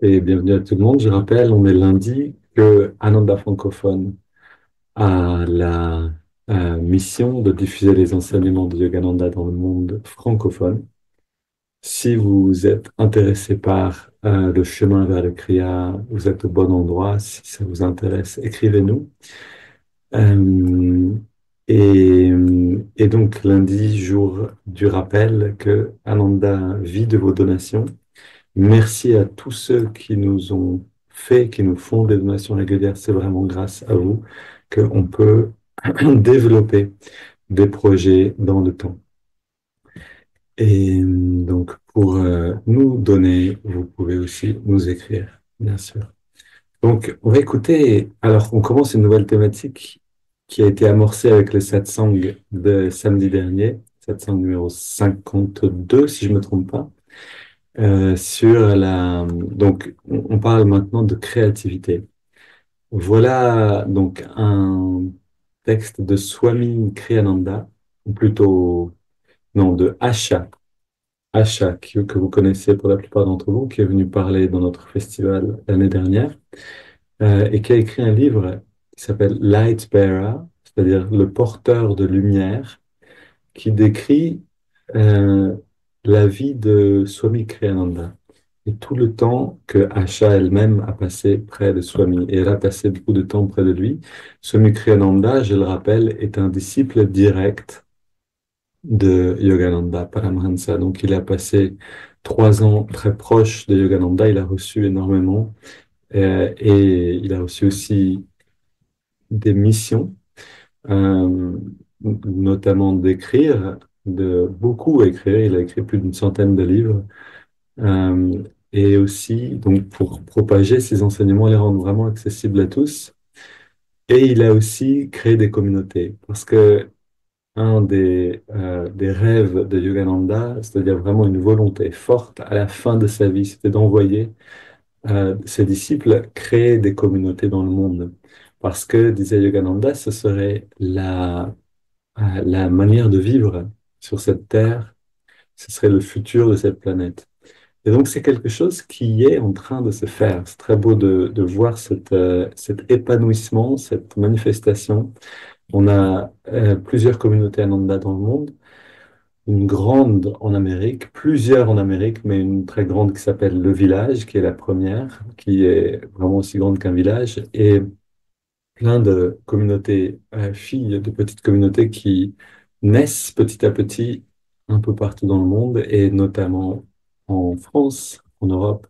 Et bienvenue à tout le monde. Je rappelle, on est lundi que Ananda Francophone a la mission de diffuser les enseignements de Yogananda dans le monde francophone. Si vous êtes intéressé par le chemin vers le Kriya, vous êtes au bon endroit. Si ça vous intéresse, écrivez-nous. Euh, et donc lundi, jour du rappel que Ananda vit de vos donations. Merci à tous ceux qui nous ont fait, qui nous font des donations régulières. C'est vraiment grâce à vous qu'on peut développer des projets dans le temps. Et donc, pour nous donner, vous pouvez aussi nous écrire, bien sûr. Donc, on va écouter. Alors, on commence une nouvelle thématique qui a été amorcée avec le satsang de samedi dernier, satsang numéro 52, si je ne me trompe pas. Sur la, donc, on parle maintenant de créativité. Voilà donc un texte de Swami Kriyananda, ou plutôt, non, de Asha, que vous connaissez pour la plupart d'entre vous, qui est venu parler dans notre festival l'année dernière, et qui a écrit un livre qui s'appelle Light Bearer, c'est-à-dire le porteur de lumière, qui décrit euh, la vie de Swami Kriyananda. Et tout le temps que Asha elle-même a passé près de Swami, et elle a passé beaucoup de temps près de lui. Swami Kriyananda, je le rappelle, est un disciple direct de Yogananda Paramahansa. Donc il a passé 3 ans très proche de Yogananda, il a reçu énormément, et il a reçu aussi des missions, euh, notamment d'écrire, de beaucoup écrire. Il a écrit plus d'une centaine de livres. Et aussi, donc, pour propager ses enseignements, les rendre vraiment accessibles à tous. Et il a aussi créé des communautés. Parce que un des rêves de Yogananda, c'est-à-dire vraiment une volonté forte à la fin de sa vie, c'était d'envoyer ses disciples créer des communautés dans le monde. Parce que, disait Yogananda, ce serait la manière de vivre sur cette terre, ce serait le futur de cette planète. Et donc, c'est quelque chose qui est en train de se faire. C'est très beau de voir cet épanouissement, cette manifestation. On a plusieurs communautés Ananda dans le monde, une grande en Amérique, plusieurs en Amérique, mais une très grande qui s'appelle Le Village, qui est la première, qui est vraiment aussi grande qu'un village, et plein de communautés, filles, de petites communautés qui naissent petit à petit un peu partout dans le monde, et notamment en France, en Europe.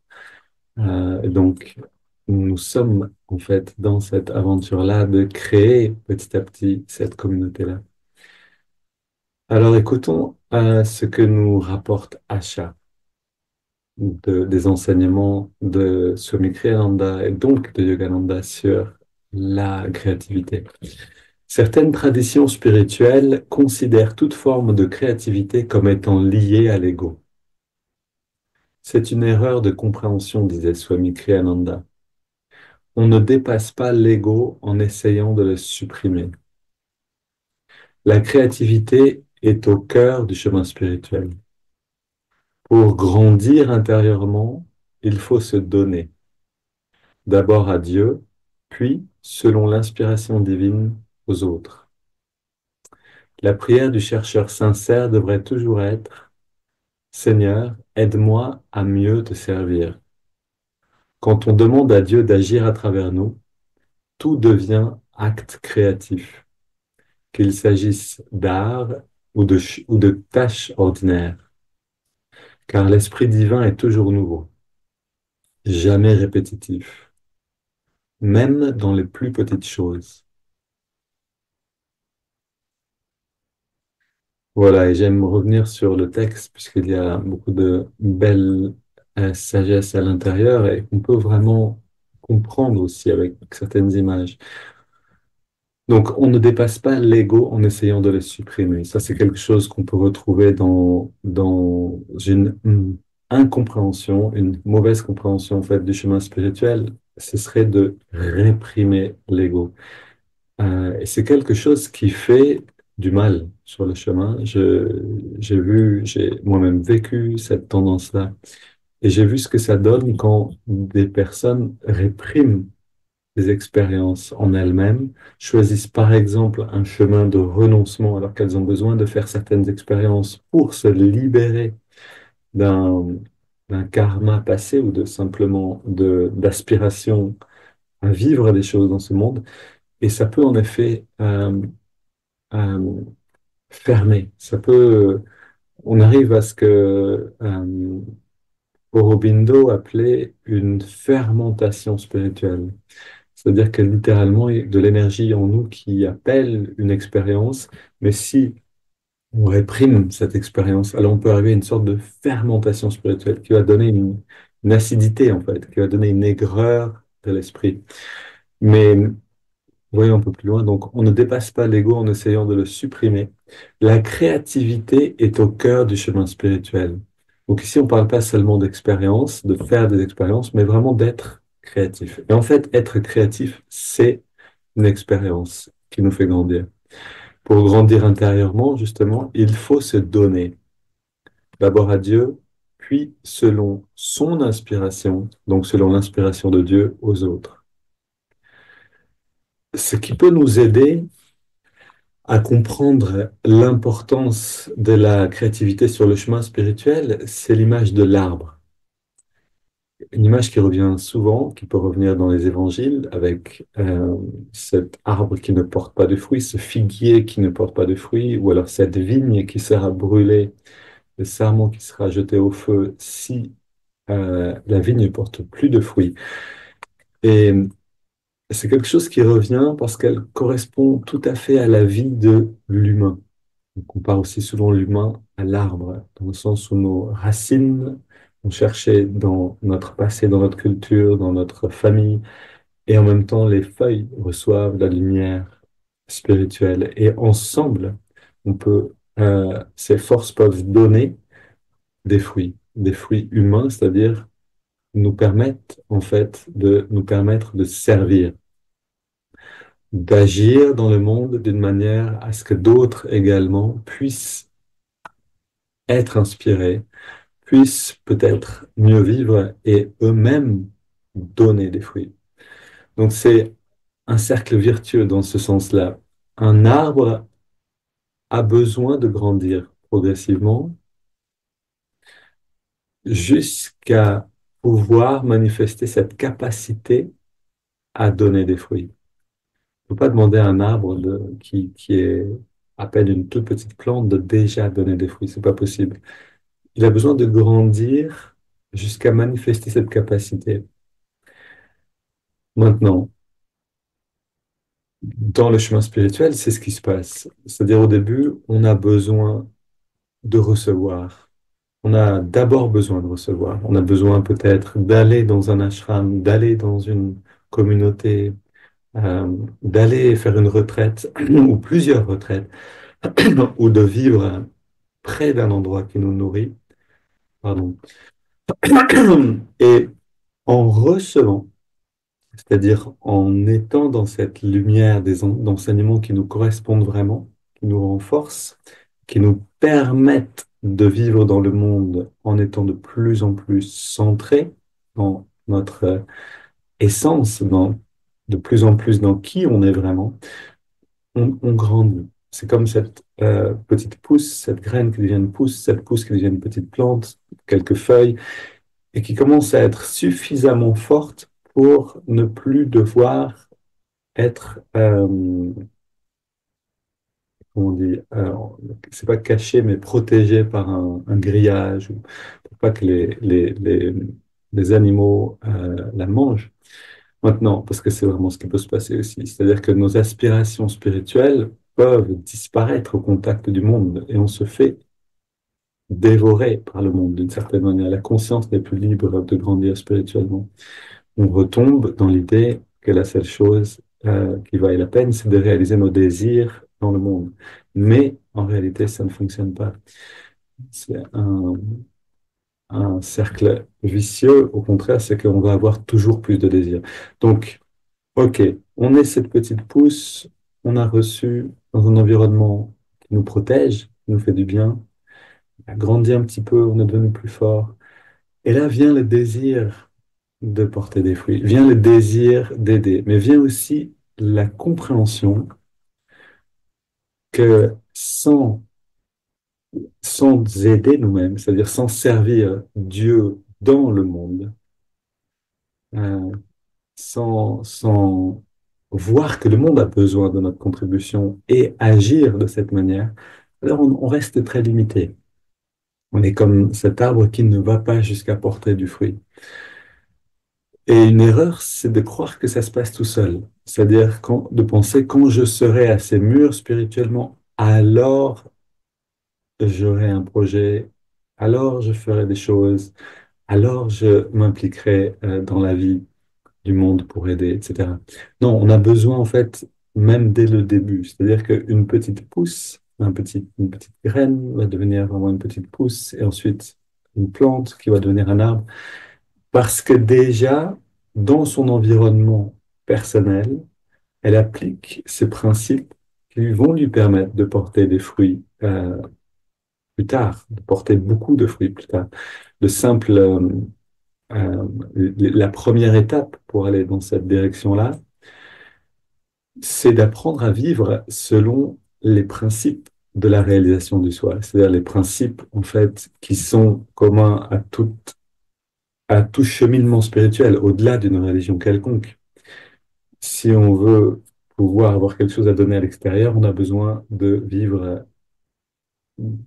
Donc, nous sommes en fait dans cette aventure-là de créer petit à petit cette communauté-là. Alors, écoutons ce que nous rapporte Asha des enseignements de Swami Kriyananda et donc de Yogananda sur la créativité. Certaines traditions spirituelles considèrent toute forme de créativité comme étant liée à l'ego. C'est une erreur de compréhension, disait Swami Kriyananda. On ne dépasse pas l'ego en essayant de le supprimer. La créativité est au cœur du chemin spirituel. Pour grandir intérieurement, il faut se donner, d'abord à Dieu, puis, selon l'inspiration divine, aux autres. La prière du chercheur sincère devrait toujours être: Seigneur, aide-moi à mieux te servir. Quand on demande à Dieu d'agir à travers nous, tout devient acte créatif, qu'il s'agisse d'art ou de tâches ordinaires, car l'Esprit divin est toujours nouveau, jamais répétitif, même dans les plus petites choses. Voilà, et j'aime revenir sur le texte, puisqu'il y a beaucoup de belle sagesse à l'intérieur et qu'on peut vraiment comprendre aussi avec certaines images. Donc, on ne dépasse pas l'ego en essayant de le supprimer. Ça, c'est quelque chose qu'on peut retrouver dans une incompréhension, une mauvaise compréhension en fait du chemin spirituel. Ce serait de réprimer l'ego. Et c'est quelque chose qui fait du mal sur le chemin. J'ai moi-même vécu cette tendance-là. Et j'ai vu ce que ça donne quand des personnes répriment des expériences en elles-mêmes, choisissent par exemple un chemin de renoncement alors qu'elles ont besoin de faire certaines expériences pour se libérer d'un d'un karma passé ou de simplement d'aspiration à vivre des choses dans ce monde. Et ça peut en effet euh, fermer. Ça peut, on arrive à ce que Aurobindo appelait une fermentation spirituelle. C'est-à-dire que littéralement, il y a de l'énergie en nous qui appelle une expérience, mais si on réprime cette expérience, alors on peut arriver à une sorte de fermentation spirituelle qui va donner une acidité, en fait, qui va donner une aigreur de l'esprit. Mais voyons un peu plus loin. Donc, on ne dépasse pas l'ego en essayant de le supprimer. La créativité est au cœur du chemin spirituel. Donc ici, on ne parle pas seulement d'expérience, de faire des expériences, mais vraiment d'être créatif. Et en fait, être créatif, c'est une expérience qui nous fait grandir. Pour grandir intérieurement, justement, il faut se donner d'abord à Dieu, puis selon son inspiration, donc selon l'inspiration de Dieu aux autres. Ce qui peut nous aider à comprendre l'importance de la créativité sur le chemin spirituel, c'est l'image de l'arbre. Une image qui revient souvent, qui peut revenir dans les évangiles, avec cet arbre qui ne porte pas de fruits, ce figuier qui ne porte pas de fruits, ou alors cette vigne qui sera brûlée, le sarment qui sera jeté au feu si la vigne ne porte plus de fruits. Et c'est quelque chose qui revient parce qu'elle correspond tout à fait à la vie de l'humain. On compare aussi souvent l'humain à l'arbre, dans le sens où nos racines sont cherchées dans notre passé, dans notre culture, dans notre famille, et en même temps les feuilles reçoivent la lumière spirituelle. Et ensemble, ces forces peuvent donner des fruits humains, c'est-à-dire nous permettent en fait de nous permettre de servir, d'agir dans le monde d'une manière à ce que d'autres également puissent être inspirés, puissent peut-être mieux vivre et eux-mêmes donner des fruits. Donc c'est un cercle vertueux dans ce sens-là. Un arbre a besoin de grandir progressivement jusqu'à pouvoir manifester cette capacité à donner des fruits. On ne peut pas demander à un arbre qui est à peine une toute petite plante de déjà donner des fruits. C'est pas possible. Il a besoin de grandir jusqu'à manifester cette capacité. Maintenant, dans le chemin spirituel, c'est ce qui se passe. C'est-à-dire au début, on a besoin de recevoir. On a d'abord besoin de recevoir. On a besoin peut-être d'aller dans un ashram, d'aller dans une communauté, d'aller faire une retraite ou plusieurs retraites, ou de vivre près d'un endroit qui nous nourrit. Pardon. Et en recevant, c'est-à-dire en étant dans cette lumière d'enseignements qui nous correspondent vraiment, qui nous renforcent, qui nous permettent de vivre dans le monde en étant de plus en plus centrés dans notre essence, de plus en plus dans qui on est vraiment, on grandit. C'est comme cette petite pousse, cette graine qui devient une pousse, cette pousse qui devient une petite plante, quelques feuilles, et qui commence à être suffisamment forte pour ne plus devoir être, comment on dit, c'est pas caché, mais protégé par un grillage, ou pour pas que les animaux la mangent. Maintenant, parce que c'est vraiment ce qui peut se passer aussi, c'est-à-dire que nos aspirations spirituelles peuvent disparaître au contact du monde et on se fait dévorer par le monde d'une certaine manière. La conscience n'est plus libre de grandir spirituellement. On retombe dans l'idée que la seule chose qui vaille la peine, c'est de réaliser nos désirs dans le monde. Mais en réalité, ça ne fonctionne pas. C'est un cercle vicieux. Au contraire, c'est qu'on va avoir toujours plus de désirs. Donc, OK, on est cette petite pousse, on a reçu dans un environnement qui nous protège, qui nous fait du bien, on a grandi un petit peu, on est devenu plus fort. Et là vient le désir de porter des fruits, vient le désir d'aider, mais vient aussi la compréhension que sans aider nous-mêmes, c'est-à-dire sans servir Dieu dans le monde, euh, sans voir que le monde a besoin de notre contribution et agir de cette manière, alors on reste très limité. On est comme cet arbre qui ne va pas jusqu'à porter du fruit. Et une erreur, c'est de croire que ça se passe tout seul. C'est-à-dire de penser quand je serai assez mûr spirituellement, alors j'aurai un projet, alors je ferai des choses, alors je m'impliquerai dans la vie du monde pour aider, etc. Non, on a besoin en fait, même dès le début, c'est-à-dire qu'une petite pousse, une petite graine va devenir vraiment une petite pousse et ensuite une plante qui va devenir un arbre. Parce que déjà, dans son environnement personnel, elle applique ces principes qui vont lui permettre de porter des fruits plus tard, de porter beaucoup de fruits plus tard. Le simple, euh, la première étape pour aller dans cette direction-là, c'est d'apprendre à vivre selon les principes de la réalisation du soi, c'est-à-dire les principes en fait qui sont communs à tout cheminement spirituel, au-delà d'une religion quelconque. Si on veut pouvoir avoir quelque chose à donner à l'extérieur, on a besoin de vivre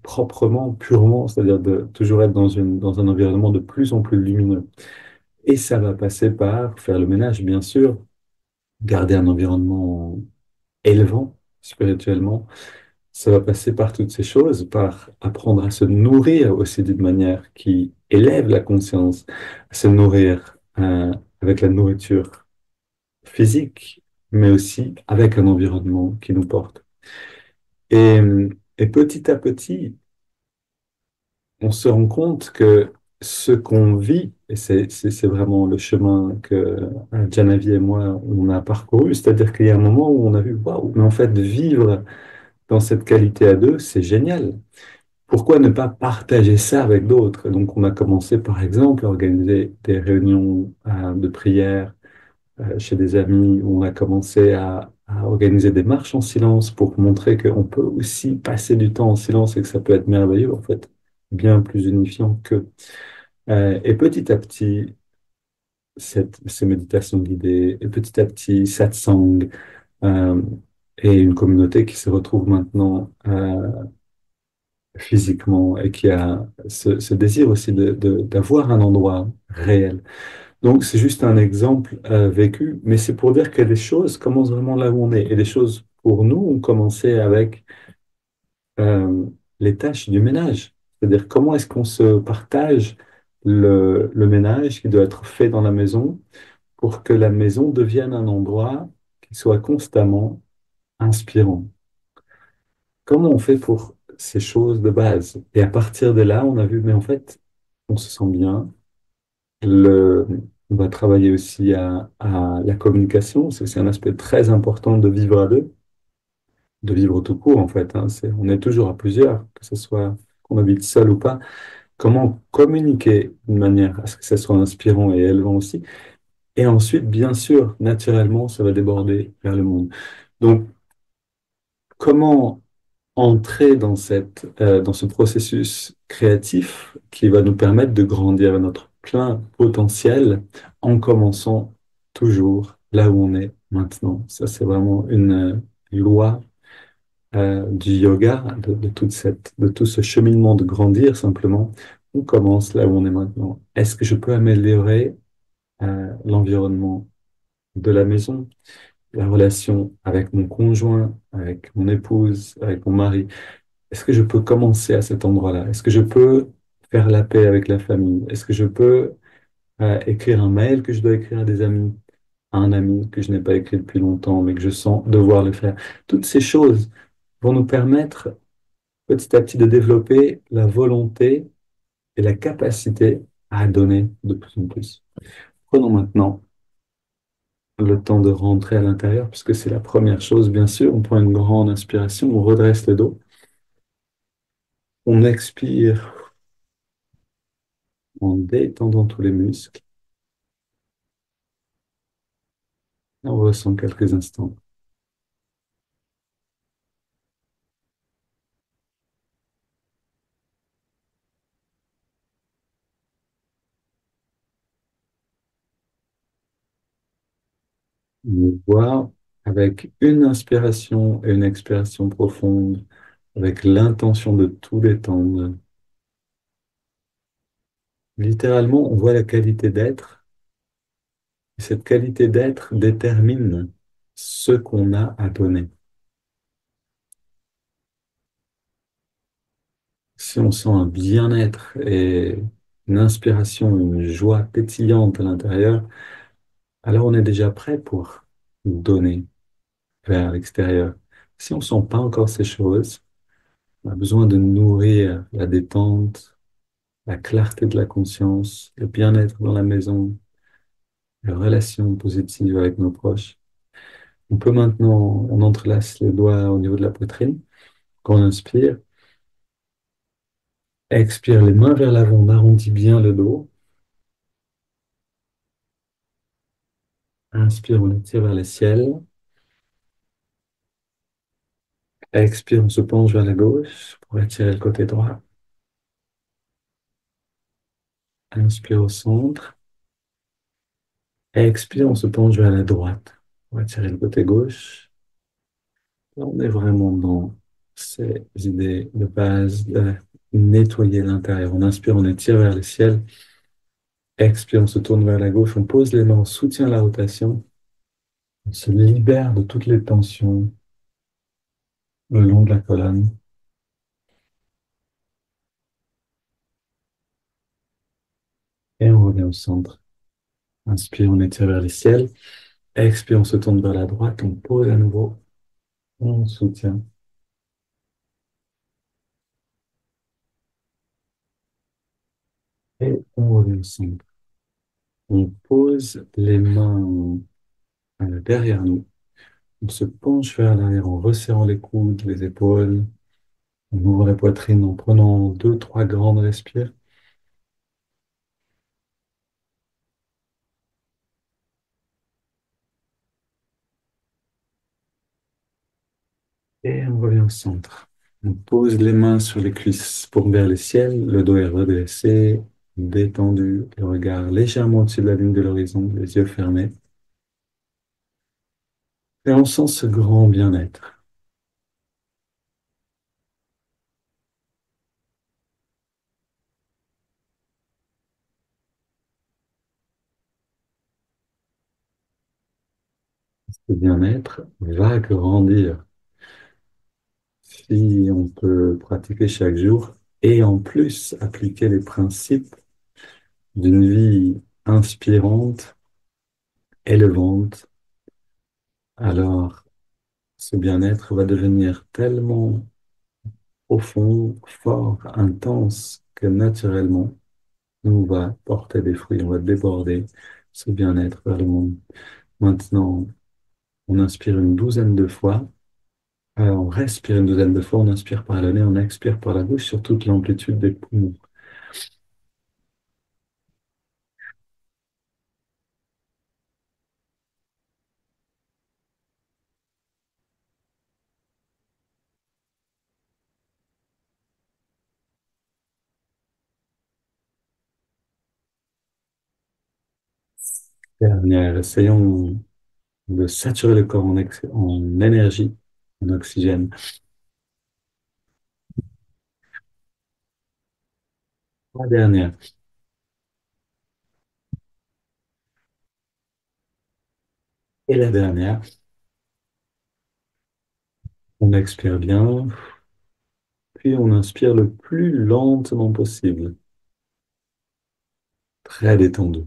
proprement, purement, c'est-à-dire de toujours être dans un environnement de plus en plus lumineux. Et ça va passer par faire le ménage, bien sûr, garder un environnement élevant spirituellement. Ça va passer par toutes ces choses, par apprendre à se nourrir aussi d'une manière qui élève la conscience, à se nourrir avec la nourriture physique, mais aussi avec un environnement qui nous porte. Et, et petit à petit, on se rend compte que ce qu'on vit, et c'est vraiment le chemin que Janavi et moi, on a parcouru, c'est-à-dire qu'il y a un moment où on a vu, waouh, mais en fait, vivre dans cette qualité à deux, c'est génial. Pourquoi ne pas partager ça avec d'autres? Donc, on a commencé, par exemple, à organiser des réunions de prière chez des amis, où on a commencé à organiser des marches en silence pour montrer qu'on peut aussi passer du temps en silence et que ça peut être merveilleux, en fait, bien plus unifiant que. Et petit à petit, ces méditations guidées, et petit à petit, satsang, euh, et une communauté qui se retrouve maintenant physiquement et qui a ce désir aussi d'avoir un endroit réel. Donc, c'est juste un exemple vécu, mais c'est pour dire que les choses commencent vraiment là où on est. Et les choses, pour nous, ont commencé avec euh, les tâches du ménage. C'est-à-dire, comment est-ce qu'on se partage le ménage qui doit être fait dans la maison pour que la maison devienne un endroit qui soit constamment inspirant. Comment on fait pour ces choses de base? Et à partir de là, on a vu, mais en fait, on se sent bien. Le, on va travailler aussi à la communication. C'est un aspect très important de vivre à deux, de vivre tout court, en fait. Hein. On est toujours à plusieurs, que ce soit qu'on habite seul ou pas. Comment communiquer d'une manière à ce que ça soit inspirant et élevant aussi. Et ensuite, bien sûr, naturellement, ça va déborder vers le monde. Donc, comment entrer dans ce processus créatif qui va nous permettre de grandir à notre plein potentiel en commençant toujours là où on est maintenant. Ça, c'est vraiment une loi du yoga, de tout ce cheminement de grandir simplement. On commence là où on est maintenant. Est-ce que je peux améliorer l'environnement de la maison, la relation avec mon conjoint, avec mon épouse, avec mon mari? Est-ce que je peux commencer à cet endroit-là? Est-ce que je peux faire la paix avec la famille? Est-ce que je peux écrire un mail que je dois écrire à des amis, à un ami que je n'ai pas écrit depuis longtemps, mais que je sens devoir le faire? Toutes ces choses vont nous permettre petit à petit de développer la volonté et la capacité à donner de plus en plus. Prenons maintenant le temps de rentrer à l'intérieur, puisque c'est la première chose, bien sûr. On prend une grande inspiration, on redresse le dos, on expire en détendant tous les muscles. On ressent quelques instants. On voit avec une inspiration et une expiration profonde, avec l'intention de tout détendre. Littéralement, on voit la qualité d'être. Et cette qualité d'être détermine ce qu'on a à donner. Si on sent un bien-être et une inspiration, une joie pétillante à l'intérieur, alors on est déjà prêt pour donner vers l'extérieur. Si on ne sent pas encore ces choses, on a besoin de nourrir la détente, la clarté de la conscience, le bien-être dans la maison, les relations positives avec nos proches. On peut maintenant, on entrelace les doigts au niveau de la poitrine. Quand on inspire, expire les mains vers l'avant, on arrondit bien le dos. Inspire, on étire vers le ciel. Expire, on se penche vers la gauche pour étirer le côté droit. Inspire au centre. Expire, on se penche vers la droite pour étirer le côté gauche. Là, on est vraiment dans ces idées de base de nettoyer l'intérieur. On inspire, on étire vers le ciel. Expire, on se tourne vers la gauche. On pose les mains, on soutient la rotation. On se libère de toutes les tensions le long de la colonne. Et on revient au centre. Inspire, on étire vers le ciel. Expire, on se tourne vers la droite. On pose à nouveau. On soutient. Et on revient au centre. On pose les mains derrière nous. On se penche vers l'arrière en resserrant les coudes, les épaules. On ouvre la poitrine en prenant deux, trois grandes respires. Et on revient au centre. On pose les mains sur les cuisses pour vers le ciel. Le dos est redressé, détendu, le regard légèrement au-dessus de la ligne de l'horizon, les yeux fermés. Et on sent ce grand bien-être. Ce bien-être va grandir si on peut pratiquer chaque jour et en plus appliquer les principes d'une vie inspirante, élevante. Alors ce bien-être va devenir tellement profond, fort, intense que naturellement, on va porter des fruits, on va déborder ce bien-être vers le monde. Maintenant, on inspire une douzaine de fois, on respire une douzaine de fois, on inspire par le nez, on expire par la bouche sur toute l'amplitude des poumons. Dernière, essayons de saturer le corps en énergie, en oxygène. La dernière. Et la dernière, on expire bien, puis on inspire le plus lentement possible, très détendu,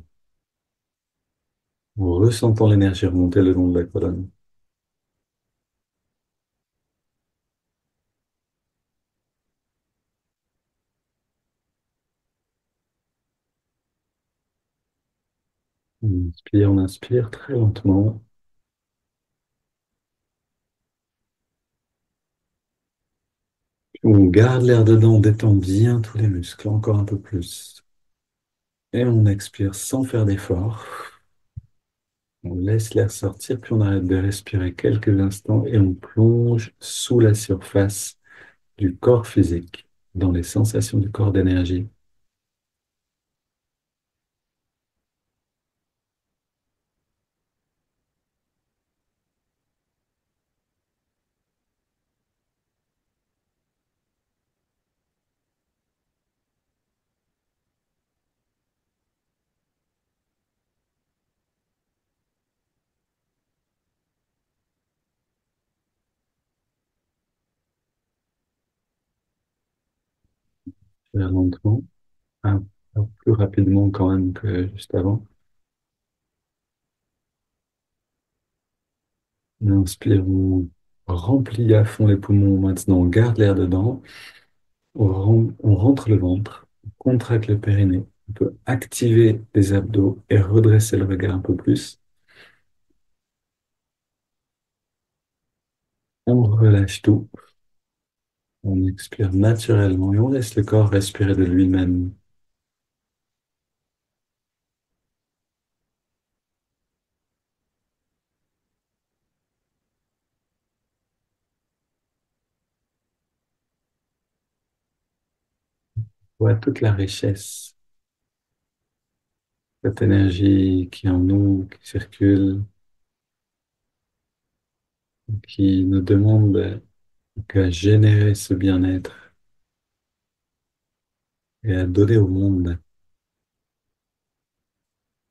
en ressentant l'énergie remonter le long de la colonne. On inspire très lentement. Puis on garde l'air dedans, on détend bien tous les muscles, encore un peu plus. Et on expire sans faire d'effort. On laisse l'air sortir, puis on arrête de respirer quelques instants et on plonge sous la surface du corps physique, dans les sensations du corps d'énergie. Faire lentement, un peu plus rapidement quand même que juste avant. On inspire, on remplit à fond les poumons. Maintenant, on garde l'air dedans. On rentre le ventre, on contracte le périnée. On peut activer les abdos et redresser le regard un peu plus. On relâche tout. On expire naturellement et on laisse le corps respirer de lui-même. On voit toute la richesse, cette énergie qui est en nous, qui circule, qui nous demande qu'à générer ce bien-être et à donner au monde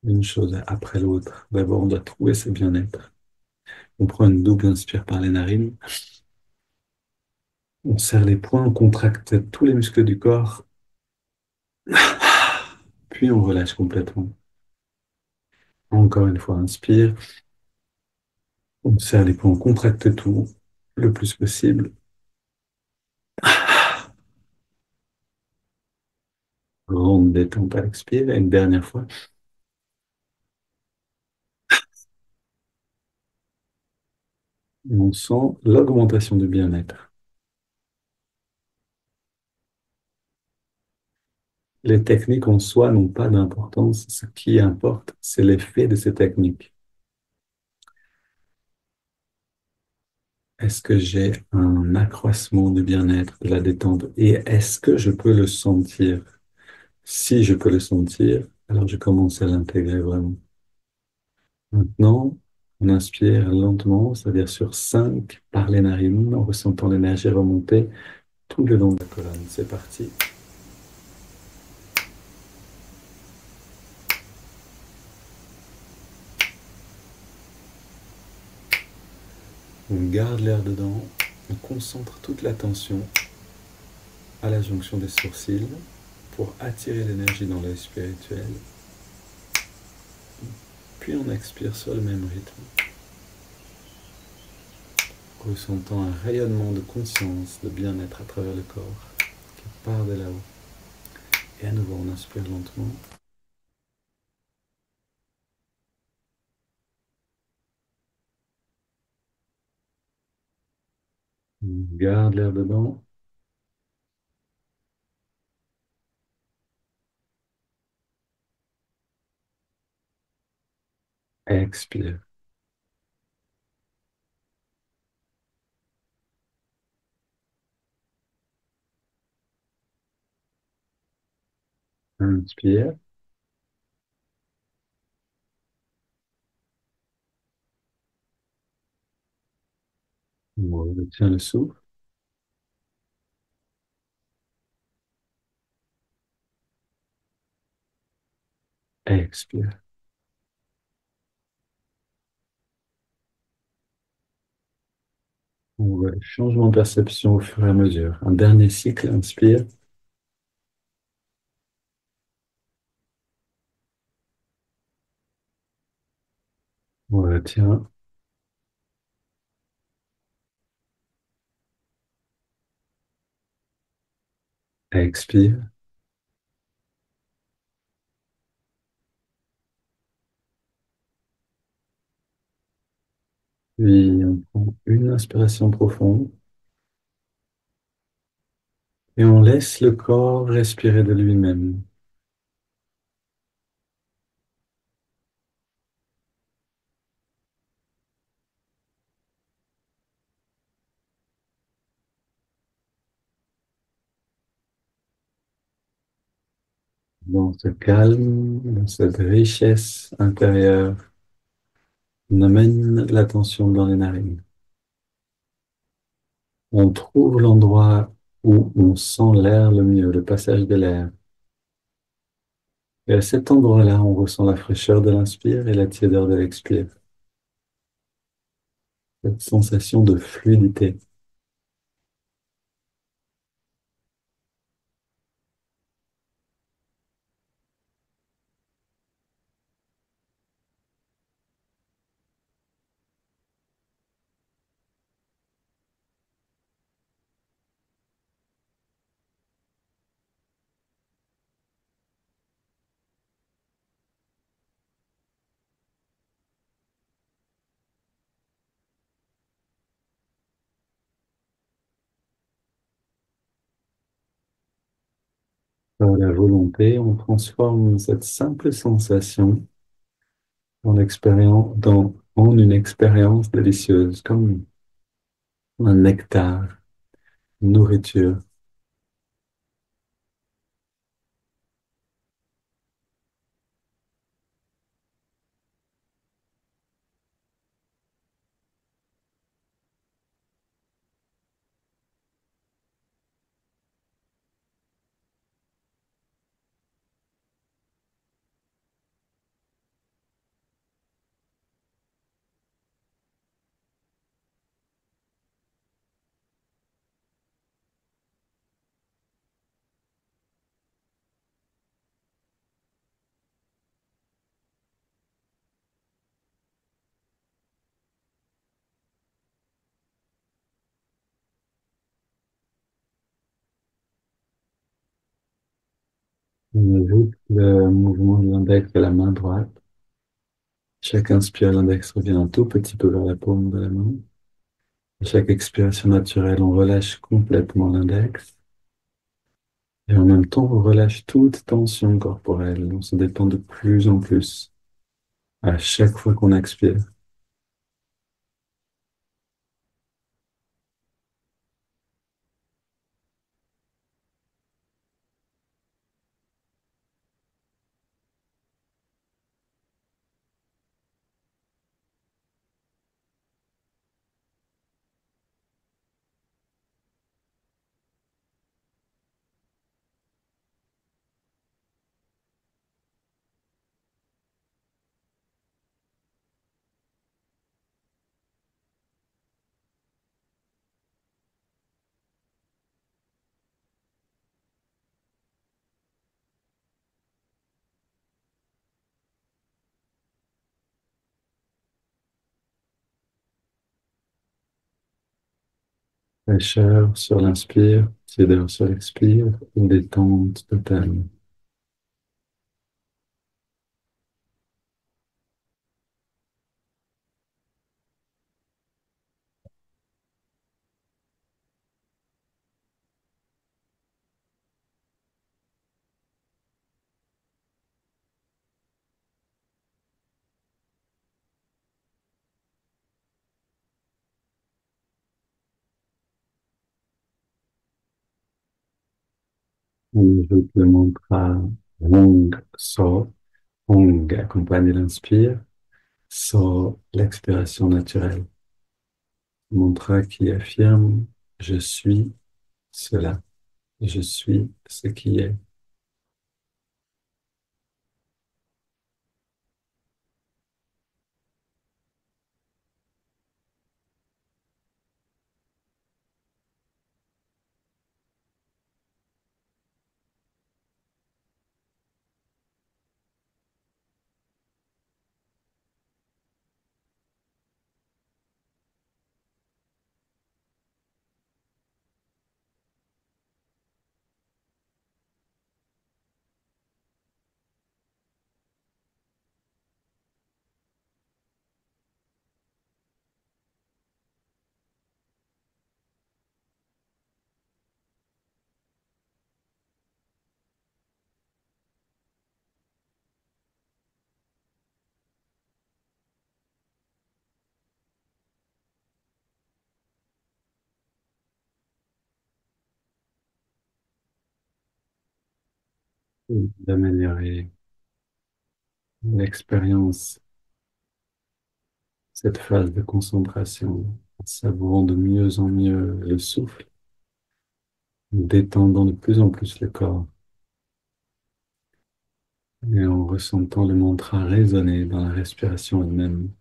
une chose après l'autre. D'abord, on doit trouver ce bien-être. On prend une double inspire par les narines. On serre les poings, on contracte tous les muscles du corps, puis on relâche complètement. Encore une fois, inspire. On serre les poings, on contracte tout le plus possible. Grande détente à l'expire. Et une dernière fois. Et on sent l'augmentation du bien-être. Les techniques en soi n'ont pas d'importance. Ce qui importe, c'est l'effet de ces techniques. Est-ce que j'ai un accroissement du bien-être, de la détente, et est-ce que je peux le sentir? Si je peux le sentir, alors je commence à l'intégrer vraiment. Maintenant, on inspire lentement, c'est-à-dire sur 5 par les narines, en ressentant l'énergie remonter tout le long de la colonne. C'est parti. On garde l'air dedans, on concentre toute l'attention à la jonction des sourcils pour attirer l'énergie dans l'œil spirituel. Puis on expire sur le même rythme, ressentant un rayonnement de conscience, de bien-être à travers le corps qui part de là-haut. Et à nouveau, on inspire lentement. On garde l'air dedans. Expire. Inspire. On retient le souffle. Expire. On voit le changement de perception au fur et à mesure. Un dernier cycle, inspire. On retient. Expire. Puis on prend une inspiration profonde et on laisse le corps respirer de lui-même. Dans ce calme, dans cette richesse intérieure, on amène l'attention dans les narines. On trouve l'endroit où on sent l'air le mieux, le passage de l'air. Et à cet endroit-là, on ressent la fraîcheur de l'inspire et la tiédeur de l'expire. Cette sensation de fluidité. Par la volonté, on transforme cette simple sensation en une expérience délicieuse, comme un nectar, une nourriture. On ajoute le mouvement de l'index de la main droite. Chaque inspire, l'index revient un tout petit peu vers la paume de la main. À chaque expiration naturelle, on relâche complètement l'index. Et en même temps, on relâche toute tension corporelle. On se détend de plus en plus à chaque fois qu'on expire. Fraîcheur sur l'inspire, tiédeur sur l'expire, détente totale. On ajoute le mantra Hong So. Hong accompagne l'inspire, So l'expiration naturelle. Mantra qui affirme Je suis cela, je suis ce qui est. d'améliorer l'expérience, cette phase de concentration, en savourant de mieux en mieux le souffle, en détendant de plus en plus le corps et en ressentant le mantra résonner dans la respiration elle-même.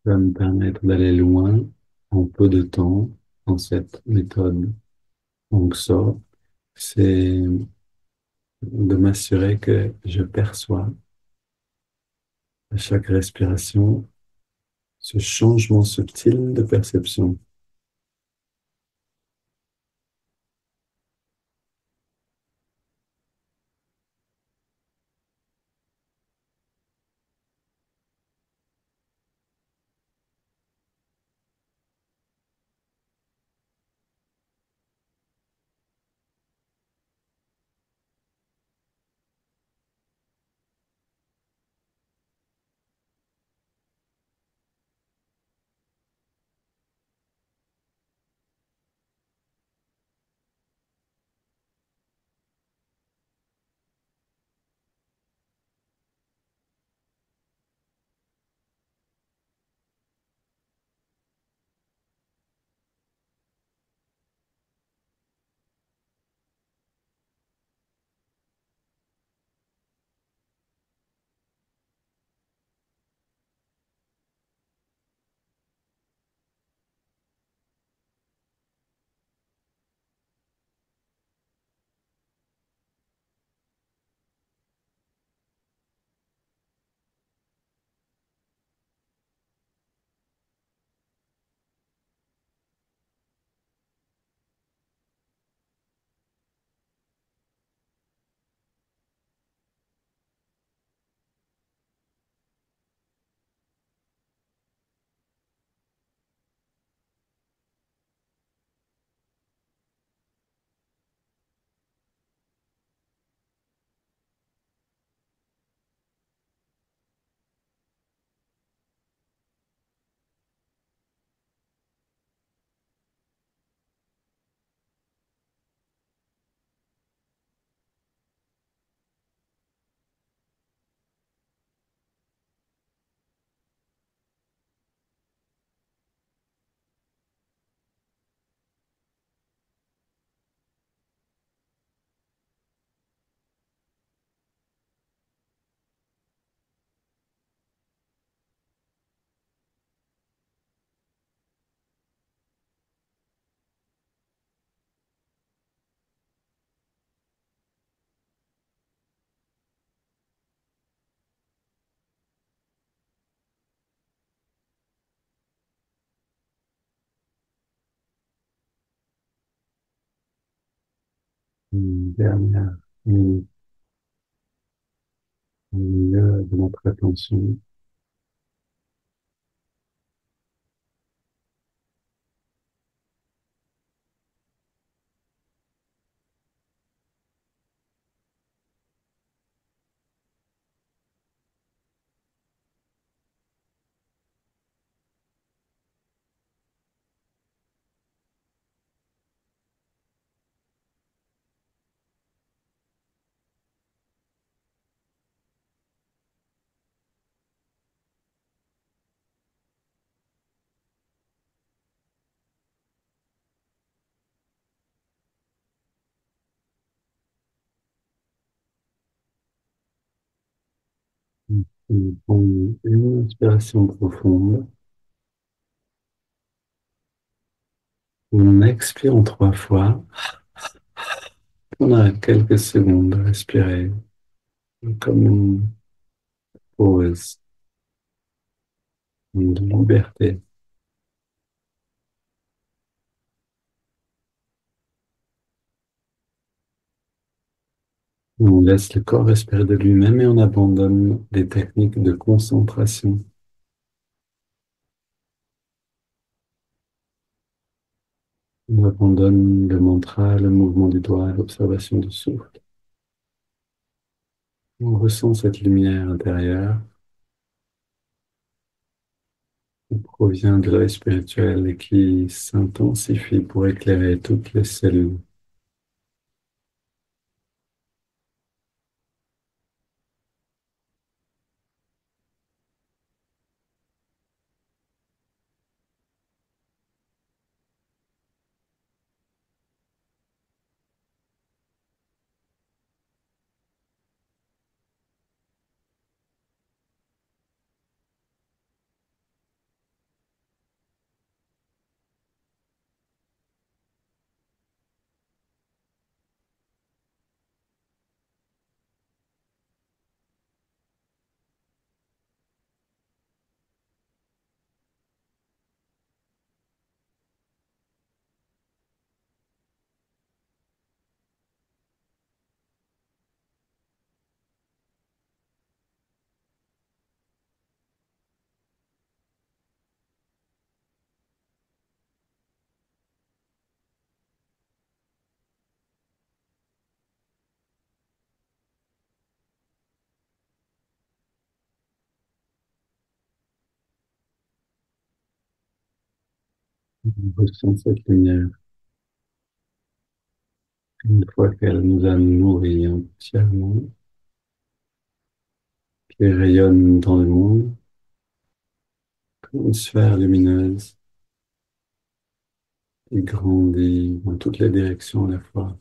Ça va me permettre d'aller loin en peu de temps dans cette méthode. Donc ça, c'est de m'assurer que je perçois à chaque respiration ce changement subtil de perception. Une dernière minute au milieu de notre attention. On prend une inspiration profonde. On expire en 3 fois. On a quelques secondes de respirer comme une pause, une liberté. On laisse le corps respirer de lui-même et on abandonne les techniques de concentration. On abandonne le mantra, le mouvement du doigt, l'observation du souffle. On ressent cette lumière intérieure qui provient de l'œil spirituel et qui s'intensifie pour éclairer toutes les cellules. On ressent cette lumière une fois qu'elle nous a nourris entièrement, qui rayonne dans le monde comme une sphère lumineuse qui grandit dans toutes les directions à la fois.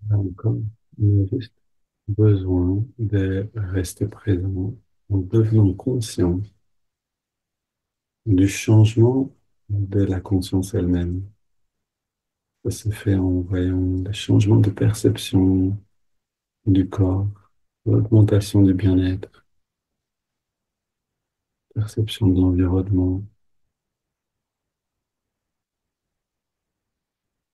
Là encore, on a juste besoin de rester présent en devenant conscient du changement de la conscience elle-même. Ça se fait en voyant des changements de perception du corps, l'augmentation du bien-être, perception de l'environnement.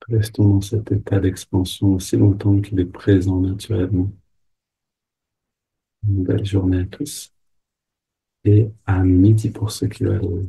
Restons dans cet état d'expansion aussi longtemps qu'il est présent naturellement. Une belle journée à tous et à midi pour ceux qui veulent